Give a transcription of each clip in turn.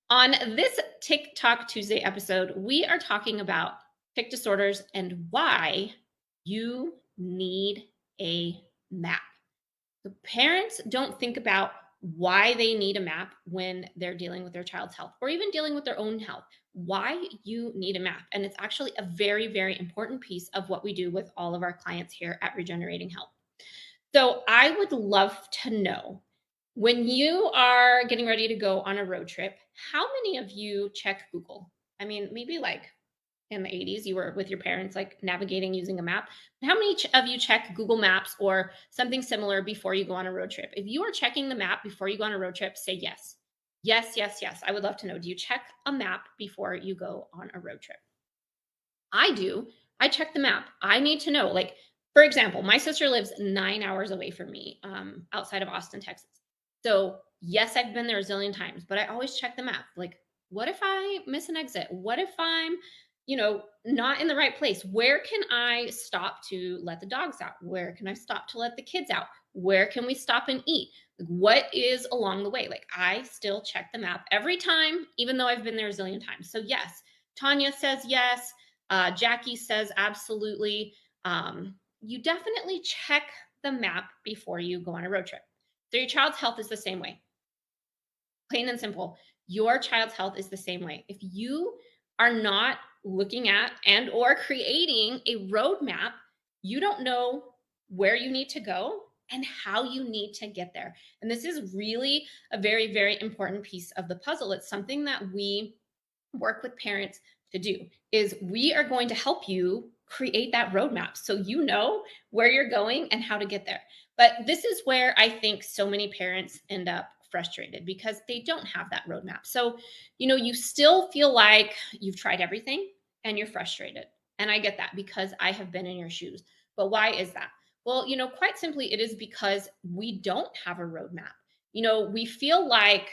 On this TikTok Tuesday episode, we are talking about tic disorders and why you need a map. The parents don't think about why they need a map when they're dealing with their child's health or even dealing with their own health. Why you need a map. And it's actually a very, very important piece of what we do with all of our clients here at Regenerating Health. So I would love to know, when you are getting ready to go on a road trip, how many of you check Google? I mean, maybe like in the 80s, you were with your parents, like navigating using a map. How many of you check Google Maps or something similar before you go on a road trip? If you are checking the map before you go on a road trip, say yes. Yes, yes, yes. I would love to know. Do you check a map before you go on a road trip? I do. I check the map. I need to know. Like, for example, my sister lives 9 hours away from me, outside of Austin, Texas. So, yes, I've been there a zillion times, but I always check the map. Like, what if I miss an exit? What if I'm, not in the right place? Where can I stop to let the dogs out? Where can I stop to let the kids out? Where can we stop and eat? Like, what is along the way? Like, I still check the map every time, even though I've been there a zillion times. So, yes, Tanya says yes. Jackie says absolutely. You definitely check the map before you go on a road trip. So your child's health is the same way. Plain and simple. Your child's health is the same way. If you are not looking at and or creating a roadmap, you don't know where you need to go and how you need to get there. And this is really a very, very important piece of the puzzle. It's something that we work with parents to do, is we are going to help you create that roadmap so you know where you're going and how to get there. But this is where I think so many parents end up frustrated because they don't have that roadmap. So, you still feel like you've tried everything and you're frustrated. And I get that because I have been in your shoes. But why is that? Well, quite simply, it is because we don't have a roadmap. We feel like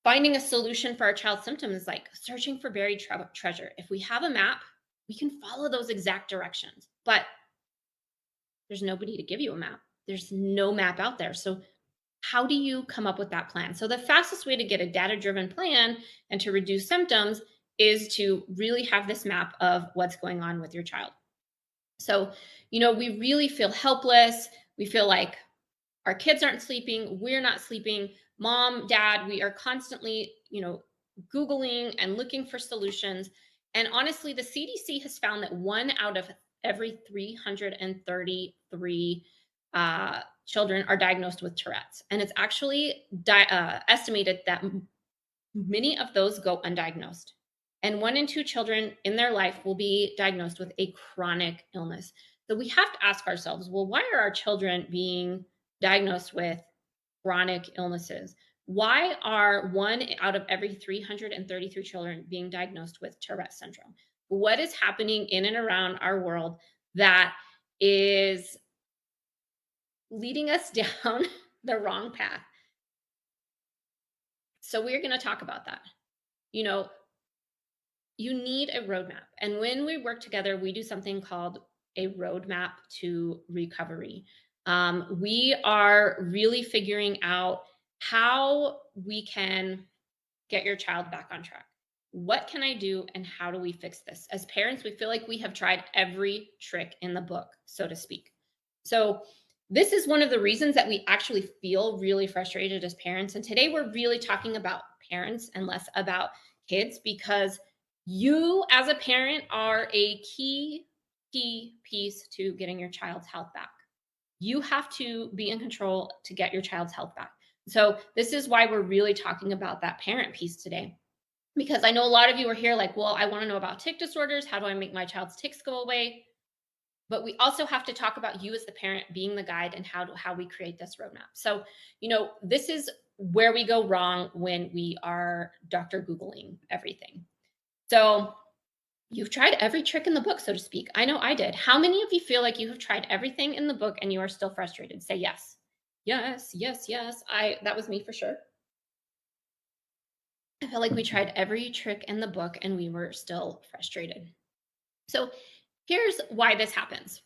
finding a solution for our child's symptoms is like searching for buried treasure. If we have a map, we can follow those exact directions, but there's nobody to give you a map. There's no map out there. So, how do you come up with that plan? So, the fastest way to get a data driven plan and to reduce symptoms is to really have this map of what's going on with your child. So, we really feel helpless. We feel like our kids aren't sleeping, we're not sleeping, mom, dad, we are constantly, googling and looking for solutions. And honestly, the CDC has found that 1 out of every 333 children are diagnosed with Tourette's, and it's actually estimated that many of those go undiagnosed, and 1 in 2 children in their life will be diagnosed with a chronic illness. So we have to ask ourselves, well, why are our children being diagnosed with chronic illnesses? Why are 1 out of every 333 children being diagnosed with Tourette syndrome? What is happening in and around our world that is leading us down the wrong path? So we're going to talk about that. You know, you need a roadmap. And when we work together, we do something called a roadmap to recovery. We are really figuring out how we can get your child back on track. What can I do and how do we fix this? As parents, we feel like we have tried every trick in the book, so to speak. So, this is one of the reasons that we actually feel really frustrated as parents. And today we're really talking about parents and less about kids, because you as a parent are a key piece to getting your child's health back. You have to be in control to get your child's health back. So this is why we're really talking about that parent piece today. Because I know a lot of you are here like, well, I want to know about tic disorders. How do I make my child's tics go away? But we also have to talk about you as the parent being the guide and how we create this roadmap. So, this is where we go wrong when we are Dr. Googling everything. So, you've tried every trick in the book, so to speak. I know I did. How many of you feel like you have tried everything in the book and you are still frustrated? Say yes. Yes, yes, yes. That was me for sure. I felt like we tried every trick in the book and we were still frustrated. So, here's why this happens.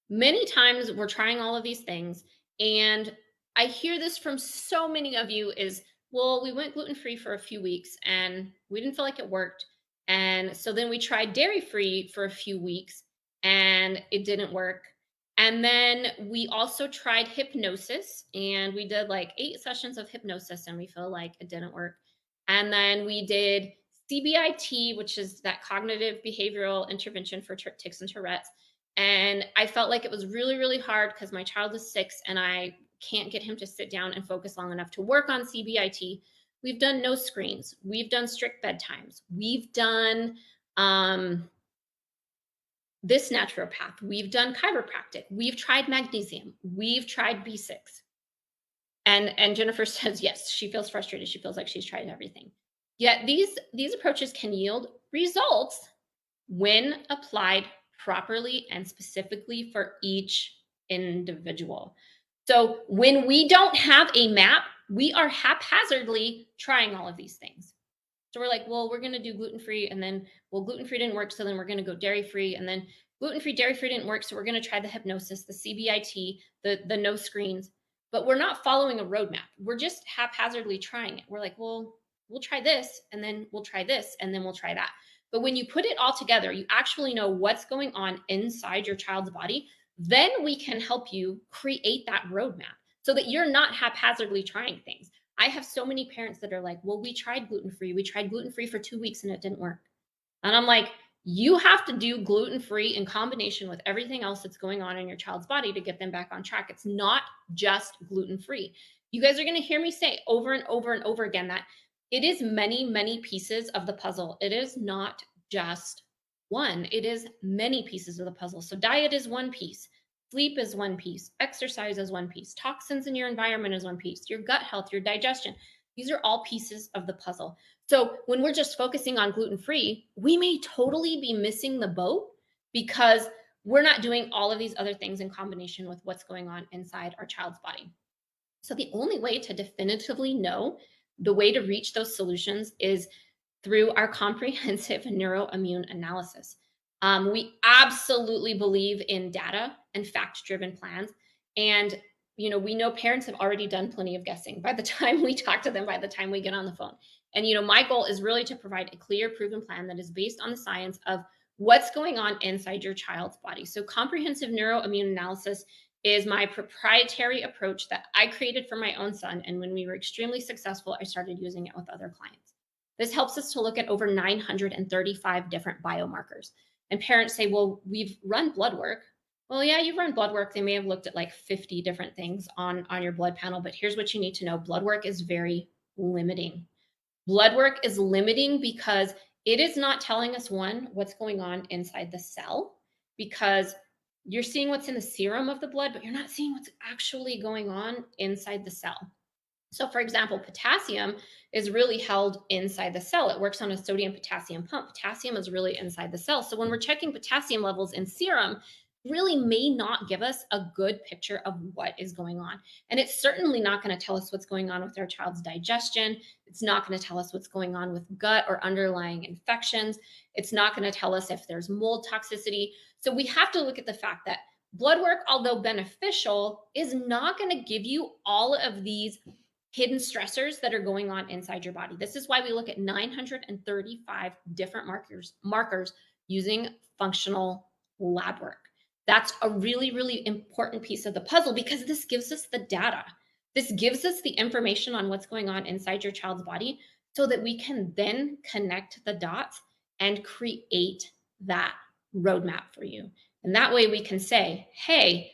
Many times we're trying all of these things, and I hear this from so many of you is, Well, we went gluten free for a few weeks and we didn't feel like it worked. And so then we tried dairy free for a few weeks and it didn't work. And then we also tried hypnosis and we did like 8 sessions of hypnosis and we feel like it didn't work. And then we did CBIT, which is that cognitive behavioral intervention for tics and Tourette's. And I felt like it was really, really hard because my child is 6 and I can't get him to sit down and focus long enough to work on CBIT. We've done no screens. We've done strict bedtimes. We've done this naturopath. We've done chiropractic. We've tried magnesium. We've tried B6. And Jennifer says yes, she feels frustrated. She feels like she's tried everything. Yet these approaches can yield results when applied properly and specifically for each individual. So when we don't have a map, we are haphazardly trying all of these things. So we're like, well, we're going to do gluten free, and then, well, gluten free didn't work, so then we're going to go dairy free, and then gluten free, dairy free didn't work, so we're going to try the hypnosis, the CBIT, the no screens. But we're not following a roadmap. We're just haphazardly trying it. We're like, well, we'll try this, and then we'll try this, and then we'll try that. But when you put it all together, you actually know what's going on inside your child's body. Then we can help you create that roadmap so that you're not haphazardly trying things. I have so many parents that are like, well, we tried gluten free. We tried gluten free for 2 weeks and it didn't work. And I'm like, you have to do gluten free in combination with everything else that's going on in your child's body to get them back on track. It's not just gluten free. You guys are going to hear me say over and over and over again that it is many, many pieces of the puzzle. It is not just one, it is many pieces of the puzzle. So, diet is one piece. Sleep is one piece, exercise is one piece, toxins in your environment is one piece, your gut health, your digestion. These are all pieces of the puzzle. So when we're just focusing on gluten free, we may totally be missing the boat because we're not doing all of these other things in combination with what's going on inside our child's body. So the only way to definitively know the way to reach those solutions is through our comprehensive neuroimmune analysis. We absolutely believe in data and fact-driven plans. And we know parents have already done plenty of guessing by the time we talk to them, by the time we get on the phone. And my goal is really to provide a clear, proven plan that is based on the science of what's going on inside your child's body. So comprehensive neuroimmune analysis is my proprietary approach that I created for my own son. And when we were extremely successful, I started using it with other clients. This helps us to look at over 935 different biomarkers. And parents say, well, we've run blood work. Well, yeah, you've run blood work. They may have looked at like 50 different things on your blood panel, but here's what you need to know. Blood work is very limiting. Blood work is limiting because it is not telling us, one, what's going on inside the cell, because you're seeing what's in the serum of the blood, but you're not seeing what's actually going on inside the cell. So for example, potassium is really held inside the cell. It works on a sodium potassium pump. Potassium is really inside the cell. So when we're checking potassium levels in serum, really may not give us a good picture of what is going on. And it's certainly not going to tell us what's going on with our child's digestion. It's not going to tell us what's going on with gut or underlying infections. It's not going to tell us if there's mold toxicity. So we have to look at the fact that blood work, although beneficial, is not going to give you all of these hidden stressors that are going on inside your body. This is why we look at 935 different markers using functional lab work. That's a really, really important piece of the puzzle because this gives us the data. This gives us the information on what's going on inside your child's body so that we can then connect the dots and create that roadmap for you. And that way we can say, hey,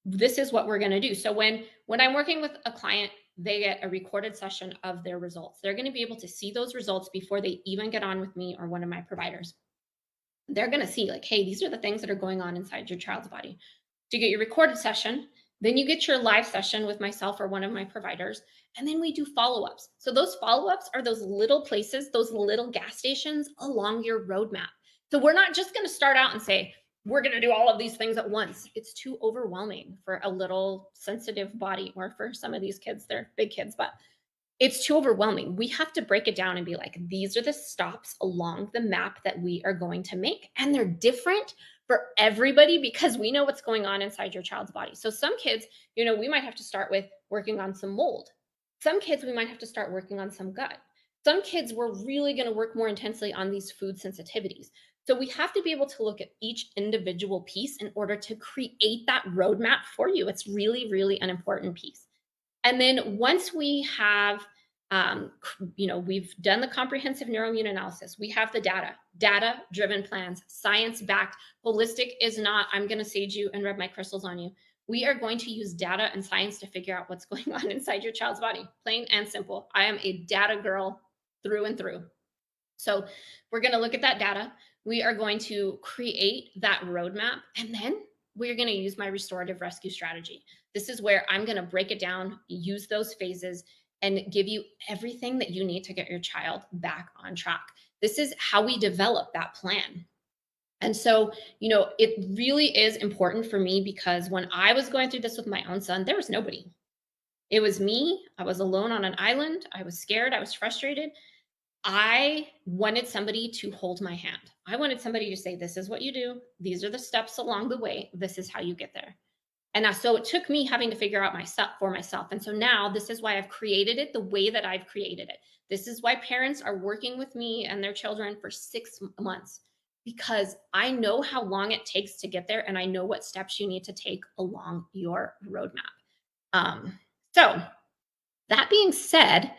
this is what we're going to do. So when I'm working with a client, they get a recorded session of their results. They're going to be able to see those results before they even get on with me or one of my providers. They're going to see like, hey, these are the things that are going on inside your child's body. So you get your recorded session, then you get your live session with myself or one of my providers, and then we do follow-ups. So those follow-ups are those little places, those little gas stations along your roadmap. So we're not just going to start out and say, we're going to do all of these things at once. It's too overwhelming for a little sensitive body, or for some of these kids, they're big kids, but it's too overwhelming. We have to break it down and be like, these are the stops along the map that we are going to make. And they're different for everybody because we know what's going on inside your child's body. So some kids, we might have to start with working on some mold. Some kids, we might have to start working on some gut. Some kids, we're really going to work more intensely on these food sensitivities. So we have to be able to look at each individual piece in order to create that roadmap for you. It's really, really an important piece. And then once we have, we've done the comprehensive neuroimmune analysis, we have the data driven plans, science backed. Holistic is not, I'm going to sage you and rub my crystals on you. We are going to use data and science to figure out what's going on inside your child's body. Plain and simple. I am a data girl through and through. So we're going to look at that data. We are going to create that roadmap, and then we're going to use my restorative rescue strategy. This is where I'm going to break it down, use those phases, and give you everything that you need to get your child back on track. This is how we develop that plan. And so, it really is important for me because when I was going through this with my own son, there was nobody. It was me. I was alone on an island. I was scared. I was frustrated. I wanted somebody to hold my hand. I wanted somebody to say, this is what you do. These are the steps along the way. This is how you get there. And so it took me having to figure out myself for myself. And so now this is why I've created it the way that I've created it. This is why parents are working with me and their children for 6 months, because I know how long it takes to get there. And I know what steps you need to take along your roadmap. So that being said,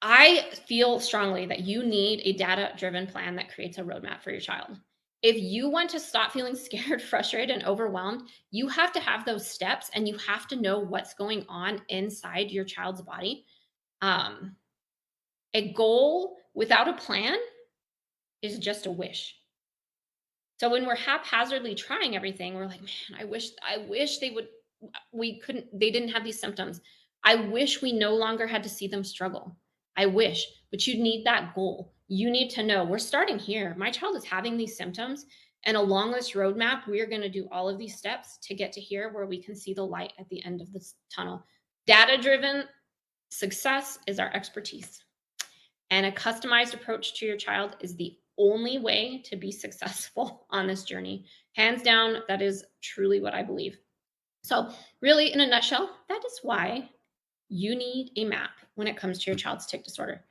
I feel strongly that you need a data driven plan that creates a roadmap for your child. If you want to stop feeling scared, frustrated, and overwhelmed, you have to have those steps and you have to know what's going on inside your child's body. A goal without a plan is just a wish. So when we're haphazardly trying everything, we're like, man, I wish they didn't have these symptoms. I wish we no longer had to see them struggle. I wish, but you need that goal. You need to know we're starting here. My child is having these symptoms. And along this roadmap, we are going to do all of these steps to get to here where we can see the light at the end of this tunnel. Data driven success is our expertise. And a customized approach to your child is the only way to be successful on this journey. Hands down, that is truly what I believe. So, really, in a nutshell, that is why you need a map when it comes to your child's tic disorder.